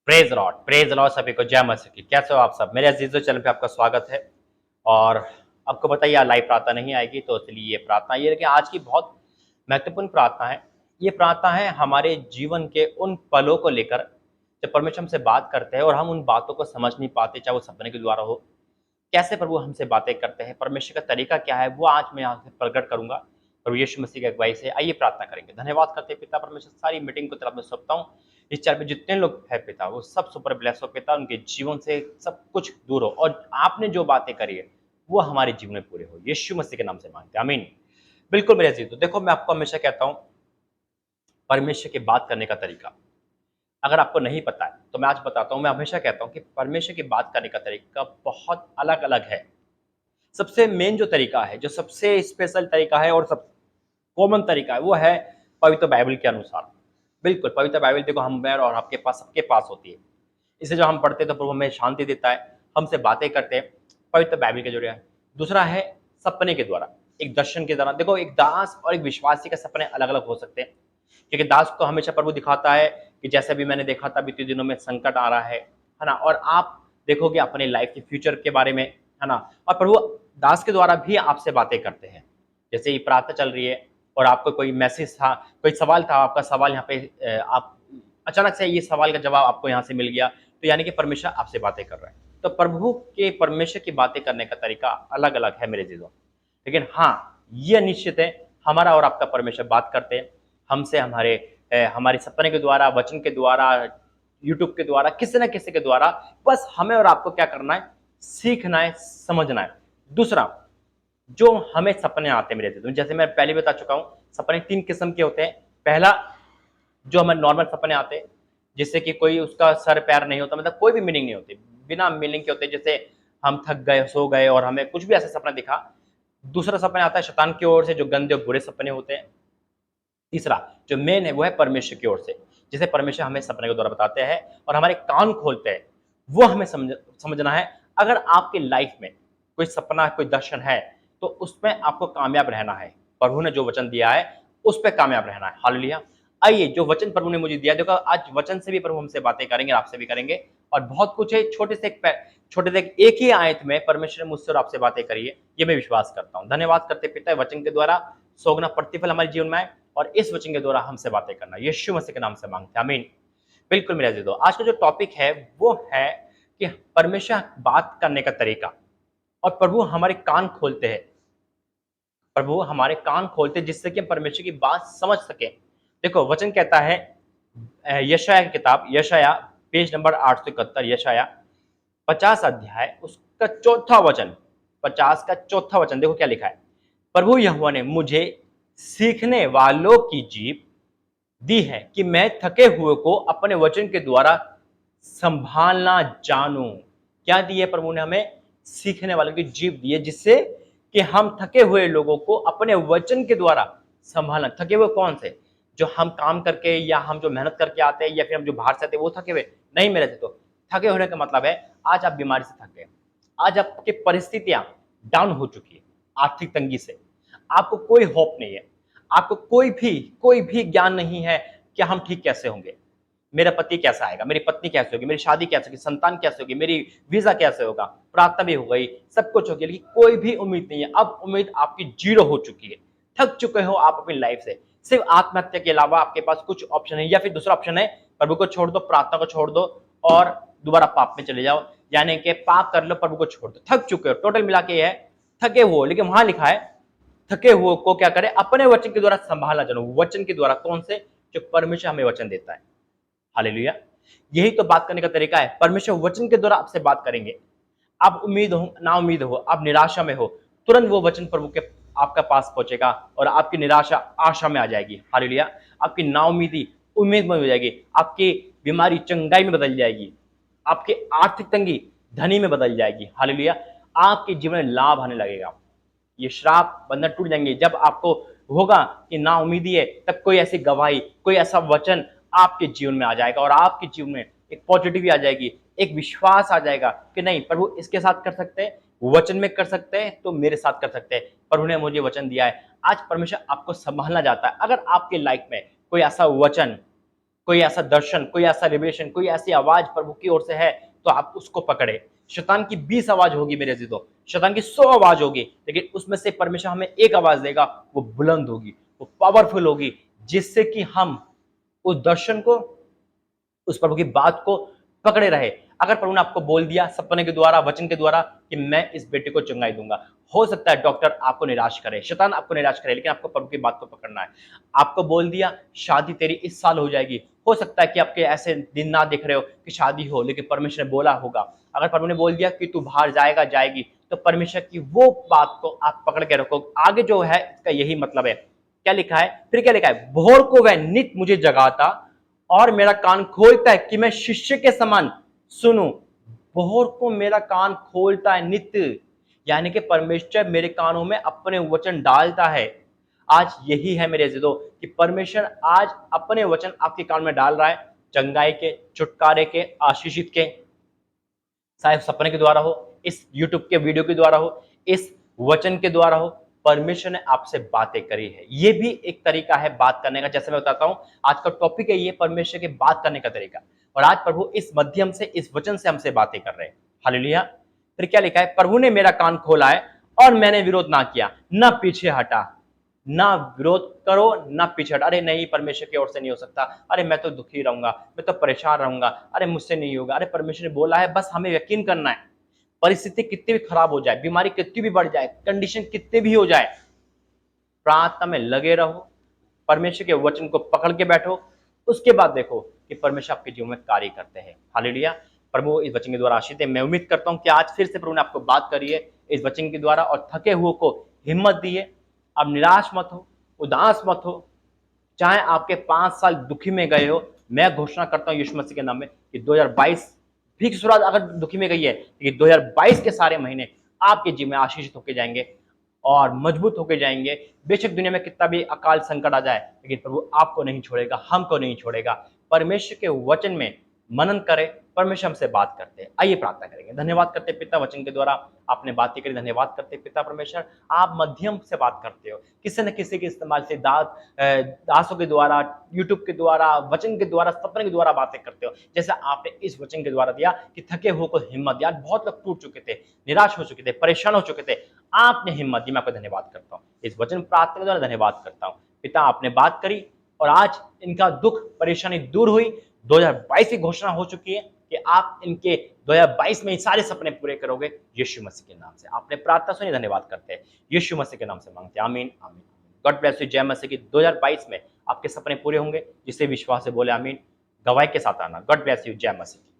Praise Lord सभी को जय मसीह की। कैसे हो आप सब? मेरे अजीजों, चैनल पे आपका स्वागत है। और आपको बताइए लाइव प्रार्थना नहीं आएगी, तो इसलिए ये प्रार्थना ये है कि आज की बहुत महत्वपूर्ण प्रार्थना है। ये प्रार्थना है हमारे जीवन के उन पलों को लेकर जब परमेश्वर हमसे बात करते हैं और हम उन बातों को समझ नहीं पाते, चाहे वो सपने के द्वारा हो। कैसे प्रभु हमसे बातें करते हैं, परमेश्वर का तरीका क्या है, वो आज मैं यहाँ से प्रकट करूंगा प्रभु यीशु मसीह की अगुवाई से। आइए प्रार्थना करेंगे। धन्यवाद करते हैं पिता परमेश्वर, सारी मीटिंग को तरफ में सौंपता हूँ। इस चैनल में जितने लोग हैं पिता, वो सब सुपर ब्लेस हो पिता, उनके जीवन से सब कुछ दूर हो और आपने जो बातें करी है वो हमारे जीवन में पूरे हो। यीशु मसीह के नाम से मांगते हैं, आमीन। बिल्कुल मेरे अजीजों, देखो मैं आपको हमेशा कहता हूँ परमेश्वर की बात करने का तरीका अगर आपको नहीं पता है तो मैं आज बताता हूँ। मैं हमेशा कहता हूँ कि परमेश्वर की बात करने का तरीका बहुत अलग अलग है। सबसे मेन जो तरीका है, जो सबसे स्पेशल तरीका है और सब कॉमन तरीका है, वो है पवित्र बाइबल के अनुसार। बिल्कुल पवित्र बाइबल देखो हम में और आपके पास, सबके पास होती है। इसे जब हम पढ़ते हैं तो प्रभु हमें शांति देता है, हमसे बातें करते हैं पवित्र बाइबल के जरिए। दूसरा है सपने के द्वारा, एक दर्शन के द्वारा। देखो एक दास और एक विश्वासी के सपने अलग अलग हो सकते हैं, क्योंकि दास को हमेशा प्रभु दिखाता है कि जैसे भी मैंने देखा था बीते दिनों में संकट आ रहा है ना, और आप देखोगे अपने लाइफ के फ्यूचर के बारे में, है ना। और प्रभु दास के द्वारा भी आपसे बातें करते हैं। जैसे ये प्रार्थना चल रही है और आपको कोई मैसेज था, कोई सवाल था, आपका सवाल यहाँ पे आप अचानक से ये सवाल का जवाब आपको यहाँ से मिल गया, तो यानी कि परमेश्वर आपसे बातें कर रहा है। तो प्रभु के परमेश्वर की बातें करने का तरीका अलग अलग है मेरे जीजों। लेकिन हाँ, ये निश्चित है हमारा और आपका परमेश्वर बात करते हैं हमसे, हमारे सपने के द्वारा, वचन के द्वारा, यूट्यूब के द्वारा, किसी न किसी के द्वारा। बस हमें और आपको क्या करना है? सीखना है, समझना है। दूसरा, जो हमें सपने आते हैं मेरे जीजों, जैसे मैं पहले बता चुका हूं, सपने 3 किस्म के होते हैं। पहला, जो हमें नॉर्मल सपने आते हैं, जिससे कि कोई उसका सर पैर नहीं होता, मतलब कोई भी मीनिंग नहीं होती, बिना मीनिंग के होते हैं। जैसे हम थक गए, सो गए और हमें कुछ भी ऐसा सपना दिखा। दूसरा सपना आता है शैतान की ओर से, जो गंदे और बुरे सपने होते हैं। तीसरा जो मेन है वो है परमेश्वर की ओर से, जिसे परमेश्वर हमें सपने के द्वारा बताते हैं और हमारे कान खोलते हैं। वो हमें समझना है। अगर आपके लाइफ में कोई सपना, कोई दर्शन है, तो उसमें आपको कामयाब रहना है। प्रभु ने जो वचन दिया है उस पर कामयाब रहना है। हालेलुया। आइए, जो वचन प्रभु ने मुझे दिया, देखो आज वचन से भी प्रभु हमसे बातें करेंगे, आपसे भी करेंगे। और बहुत कुछ है, छोटे से एक ही आयत में परमेश्वर ने मुझसे और आपसे बातें करी है, ये मैं विश्वास करता हूँ। धन्यवाद करते पिता, वचन के द्वारा सोगना प्रतिफल हमारे जीवन में आए और इस वचन के द्वारा हमसे बातें करना, यीशु मसीह के नाम से मांगते हैं, आमीन। बिल्कुल मेरे अजीजों, आज का जो टॉपिक है वो है कि परमेश्वर बात करने का तरीका। और प्रभु हमारे कान खोलते हैं, प्रभु हमारे कान खोलते हैं, जिससे कि हम परमेश्वर की बात समझ सके। देखो वचन कहता है, यशाया की किताब, यशाया पेज नंबर 871, यशाया 50 अध्याय उसका चौथा वचन, 50 का चौथा वचन, देखो क्या लिखा है। प्रभु यहोवा ने मुझे सीखने वालों की जीभ दी है कि मैं थके हुए को अपने वचन के द्वारा संभालना जानूं। क्या दी है प्रभु ने? हमें सीखने वालों की जीभ दी है, जिससे कि हम थके हुए लोगों को अपने वचन के द्वारा संभालना। थके हुए कौन से? जो हम काम करके या हम जो मेहनत करके आते हैं या फिर हम जो बाहर से आते हैं, वो थके हुए नहीं मेरे से। तो थके होने का मतलब है आज आप बीमारी से थक गए, आज आपकी परिस्थितियां डाउन हो चुकी है, आर्थिक तंगी से आपको कोई होप नहीं है, आपको कोई भी ज्ञान नहीं है कि हम ठीक कैसे होंगे, मेरा पति कैसा आएगा, मेरी पत्नी कैसे होगी, मेरी शादी कैसे होगी, संतान कैसे होगी, मेरी वीजा कैसे होगा। प्रार्थना भी हो गई, सब कुछ हो गया, लेकिन कोई भी उम्मीद नहीं है। अब उम्मीद आपकी जीरो हो चुकी है, थक चुके हो आप अपनी लाइफ से। सिर्फ आत्महत्या के अलावा आपके पास कुछ ऑप्शन है, या फिर दूसरा ऑप्शन है प्रभु को छोड़ दो, प्रार्थना को छोड़ दो और दोबारा पाप में चले जाओ, यानी कि पाप कर लो, प्रभु को छोड़ दो। थक चुके हो, टोटल मिला के है थके हो। लेकिन वहां लिखा है थके हुए को क्या करे? अपने वचन के द्वारा संभालना जानो। वचन के द्वारा कौन से? जो परमेश्वर हमें वचन देता है। हालेलुया। यही तो बात करने का तरीका है। परमेश्वर वचन के द्वारा आपसे बात करेंगे। आप उम्मीद हो, ना उम्मीद हो, आप निराशा में हो, तुरंत वो वचन प्रभु के आपका पास पहुंचेगा और आपकी निराशा आशा में आ जाएगी। हालेलुया। आपकी नाउमीदी उम्मीद में हो जाएगी, आपकी बीमारी चंगाई में बदल जाएगी, आपकी आर्थिक तंगी धनी में बदल जाएगी। हालेलुया। आपके जीवन में लाभ आने लगेगा, ये श्राप बंधन टूट जाएंगे। जब आपको होगा कि ना उम्मीदी है, तब कोई ऐसी गवाही, कोई ऐसा वचन आपके जीवन में आ जाएगा और आपके जीवन में एक पॉजिटिविटी आ जाएगी, एक विश्वास आ जाएगा कि नहीं, प्रभु इसके साथ कर सकते हैं, वचन में कर सकते हैं, तो मेरे साथ कर सकते हैं। प्रभु ने मुझे वचन दिया है। आज परमेश्वर आपको संभालना चाहता है। अगर आपके लाइफ में कोई ऐसा वचन कोई ऐसा दर्शन, कोई ऐसा रिवलेशन, कोई ऐसी आवाज प्रभु की ओर से है तो आप उसको पकड़े। शैतान की 20 आवाज होगी मेरे अजीजों, शैतान की 100 आवाज होगी, लेकिन उसमें से परमेश्वर हमें एक आवाज देगा, वो बुलंद होगी, वो पावरफुल होगी, जिससे कि हम उस दर्शन को, उस प्रभु की बात को पकड़े रहे। अगर प्रभु ने आपको बोल दिया सपने के द्वारा, वचन के द्वारा कि मैं इस बेटे को चंगाई दूंगा, हो सकता है डॉक्टर आपको निराश करे, शैतान आपको निराश करे, लेकिन आपको प्रभु की बात को पकड़ना है। आपको बोल दिया शादी तेरी इस साल हो जाएगी, हो सकता है कि आपके ऐसे दिन ना दिख रहे हो कि शादी हो, लेकिन परमेश्वर ने बोला होगा। अगर प्रभु ने बोल दिया कि तू बाहर जाएगा, जाएगी, तो परमेश्वर की वो बात को आप पकड़ के रखो। आगे जो है इसका यही मतलब है। क्या लिखा है, फिर क्या लिखा है, भोर को वह नित मुझे जगाता और मेरा कान खोलता है कि मैं शिष्य के समान सुनूं। भोर को मेरा कान खोलता है नित्य, यानी कि परमेश्वर मेरे कानों में अपने वचन डालता है। आज यही है मेरे अजीजों कि परमेश्वर आज अपने वचन आपके कान में डाल रहा है, चंगाई के, छुटकारे के, आशीषित के, चाहे सपने के द्वारा हो, इस यूट्यूब के वीडियो के द्वारा हो, इस वचन के द्वारा हो। परमेश्वर ने आपसे बातें करी है, ये भी एक तरीका है बात करने का। जैसे मैं बताता हूं, आज का टॉपिक है ये परमेश्वर के बात करने का तरीका, और आज प्रभु इस माध्यम से, इस वचन से हमसे बातें कर रहे हैं। हालेलुया। फिर क्या लिखा है, प्रभु ने मेरा कान खोला है और मैंने विरोध ना किया, ना पीछे हटा। ना विरोध करो, ना पीछे हटा। अरे नहीं, परमेश्वर की ओर से नहीं हो सकता, अरे मैं तो दुखी रहूंगा, मैं तो परेशान रहूंगा, अरे मुझसे नहीं होगा। अरे परमेश्वर ने बोला है, बस हमें यकीन करना है। परिस्थिति कितनी भी खराब हो जाए, बीमारी कितनी भी बढ़ जाए, कंडीशन कितनी भी हो जाए, प्रार्थना में लगे रहो, परमेश्वर के वचन को पकड़ के बैठो। उसके बाद देखो कि परमेश्वर आपके जीवन में कार्य करते हैं। हालेलुया। प्रभु इस वचन के द्वारा आशीष दे। मैं उम्मीद करता हूं कि आज फिर से प्रभु ने आपको बात करी है इस वचन के द्वारा, और थके हुए को हिम्मत दी है। अब निराश मत हो, उदास मत हो। चाहे आपके 5 साल दुखी में गए हो, मैं घोषणा करता हूं यीशु मसीह के नाम में कि 2022 भी की शुरुआत अगर दुखी में गई है, लेकिन 2022 के सारे महीने आपके जीवन में आशीषित होकर जाएंगे और मजबूत होकर जाएंगे। बेशक दुनिया में कितना भी अकाल संकट आ जाए, लेकिन प्रभु आपको नहीं छोड़ेगा, हमको नहीं छोड़ेगा। परमेश्वर के वचन में मनन करें, परमेश्वर हमसे बात करते हैं। आइए प्रार्थना करेंगे। धन्यवाद करते पिता, वचन के द्वारा आपने बातें करी, धन्यवाद करते पिता परमेश्वर। आप मध्यम से बात करते हो, किसी न किसी के इस्तेमाल से दासों के द्वारा, यूट्यूब के द्वारा, वचन के द्वारा, सपने के द्वारा बातें करते हो। जैसा आपने इस वचन के द्वारा दिया कि थके हुए को हिम्मत दिया। बहुत लोग टूट चुके थे, निराश हो चुके थे, परेशान हो चुके थे, आपने हिम्मत दी। मैं आपका धन्यवाद करता हूँ, इस वचन प्रार्थना के द्वारा धन्यवाद करता हूँ पिता। आपने बात करी और आज इनका दुख परेशानी दूर हुई। 2022 की घोषणा हो चुकी है कि आप इनके 2022 में ये सारे सपने पूरे करोगे। यीशु मसीह के नाम से आपने प्रार्थना सुनी, धन्यवाद करते हैं। यीशु मसीह के नाम से मांगते हैं, आमीन आमीन। God bless you. जय मसीह की। 2022 में आपके सपने पूरे होंगे, जिसे विश्वास से बोले आमीन। गवाही के साथ आना। God bless you. जय मसीह।